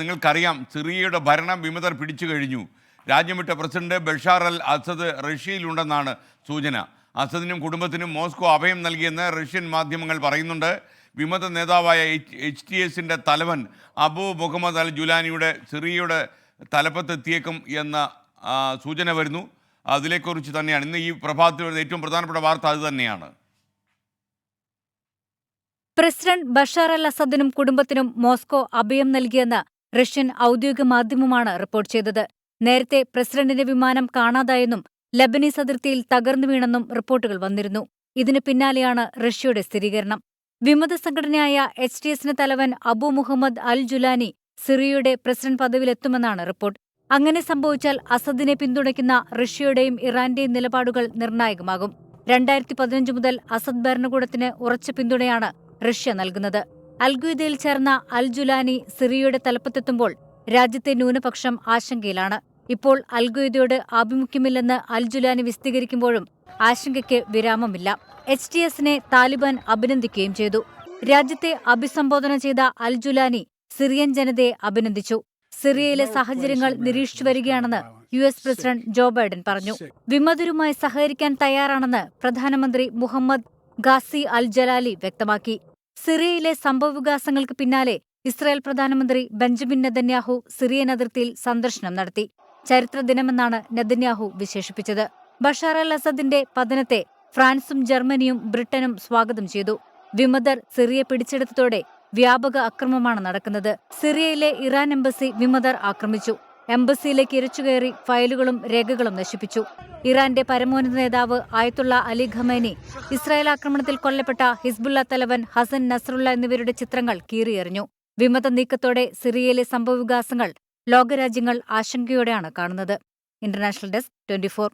നിങ്ങൾക്കറിയാം, സിറിയയുടെ ഭരണം വിമതർ പിടിച്ചു കഴിഞ്ഞു. രാജ്യം വിട്ട പ്രസിഡന്റ് ബഷാർ അൽ അസദ് റഷ്യയിലുണ്ടെന്നാണ് സൂചന. അസദിനും കുടുംബത്തിനും മോസ്കോ അഭയം നൽകിയെന്ന് റഷ്യൻ മാധ്യമങ്ങൾ പറയുന്നുണ്ട്. വിമത നേതാവായ HTSന്റെ തലവൻ അബു മുഹമ്മദ് അൽ ജുലാനിയുടെ സിറിയയുടെ തലപ്പത്തെത്തിയേക്കും എന്ന സൂചന വരുന്നു. അതിനെക്കുറിച്ച് തന്നെയാണ് ഇന്ന് ഈ പ്രഭാതത്തിൽ വരുന്ന ഏറ്റവും പ്രധാനപ്പെട്ട വാർത്ത. അത് തന്നെയാണ്. പ്രസിഡന്റ് ബഷാർ അൽ അസദിനും കുടുംബത്തിനും മോസ്കോ അഭയം നൽകിയെന്ന് റഷ്യൻ ഔദ്യോഗിക മാധ്യമമാണ് റിപ്പോർട്ട് ചെയ്തത്. നേരത്തെ പ്രസിഡന്റിന്റെ വിമാനം കാണാതായെന്നും ലബനീസ് അതിർത്തിയിൽ തകർന്നു വീണെന്നും റിപ്പോർട്ടുകൾ വന്നിരുന്നു. ഇതിനു പിന്നാലെയാണ് റഷ്യയുടെ സ്ഥിരീകരണം. വിമത സംഘടനയായ HTSന്റെ തലവൻ അബു മുഹമ്മദ് അൽ ജുലാനി സിറിയയുടെ പ്രസിഡന്റ് പദവിയിലെത്തുമെന്നാണ് റിപ്പോർട്ട്. അങ്ങനെ സംഭവിച്ചാൽ അസദിനെ പിന്തുണയ്ക്കുന്ന റഷ്യയുടെയും ഇറാന്റെയും നിലപാടുകൾ നിർണായകമാകും. 2015 മുതൽ അസദ് ഭരണകൂടത്തിന് ഉറച്ച പിന്തുണയാണ് റഷ്യ നൽകുന്നത്. അൽഖ്വയ്ദയിൽ ചേർന്ന അൽ ജുലാനി സിറിയയുടെ തലപ്പത്തെത്തുമ്പോൾ രാജ്യത്തെ ന്യൂനപക്ഷം ആശങ്കയിലാണ്. ഇപ്പോൾ അൽഖ്വയ്ദയോട് ആഭിമുഖ്യമില്ലെന്ന് അൽ ജുലാനി വിശദീകരിക്കുമ്പോഴും ആശങ്കയ്ക്ക് വിരാമമില്ല. HTSനെ താലിബാൻ അഭിനന്ദിക്കുകയും ചെയ്തു. രാജ്യത്തെ അഭിസംബോധന ചെയ്ത അൽ ജുലാനി സിറിയൻ ജനതയെ അഭിനന്ദിച്ചു. സിറിയയിലെ സാഹചര്യങ്ങൾ നിരീക്ഷിച്ചു വരികയാണെന്ന് US പ്രസിഡന്റ് ജോ ബൈഡൻ പറഞ്ഞു. വിമതരുമായി സഹകരിക്കാൻ തയ്യാറാണെന്ന് പ്രധാനമന്ത്രി മുഹമ്മദ് ഗാസി അൽ ജലാലി വ്യക്തമാക്കി. സിറിയയിലെ സംഭവവികാസങ്ങൾക്ക് പിന്നാലെ ഇസ്രായേൽ പ്രധാനമന്ത്രി ബെഞ്ചമിൻ നെതന്യാഹു സിറിയൻ അതിർത്തിയിൽ സന്ദർശനം നടത്തി. ചരിത്ര ദിനമെന്നാണ് നെതന്യാഹു വിശേഷിപ്പിച്ചത്. ബഷാർ അൽ അസദിന്റെ പതനത്തെ ഫ്രാൻസും ജർമ്മനിയും ബ്രിട്ടനും സ്വാഗതം ചെയ്തു. വിമതർ സിറിയ പിടിച്ചെടുത്തതോടെ വ്യാപക അക്രമമാണ് നടക്കുന്നത്. സിറിയയിലെ ഇറാൻ എംബസി വിമതർ ആക്രമിച്ചു. എംബസിയിലേക്ക് ഇരച്ചുകയറി ഫയലുകളും രേഖകളും നശിപ്പിച്ചു. ഇറാന്റെ പരമോന്നത നേതാവ് ആയത്തുള്ള അലി ഖമേനി, ഇസ്രായേൽ ആക്രമണത്തിൽ കൊല്ലപ്പെട്ട ഹിസ്ബുള്ള തലവൻ ഹസൻ നസ്രുള്ള എന്നിവരുടെ ചിത്രങ്ങൾ കീറിയെറിഞ്ഞു. വിമത നീക്കത്തോടെ സിറിയയിലെ സംഭവവികാസങ്ങൾ ലോകരാജ്യങ്ങൾ ആശങ്കയോടെയാണ് കാണുന്നത്. International desk 24.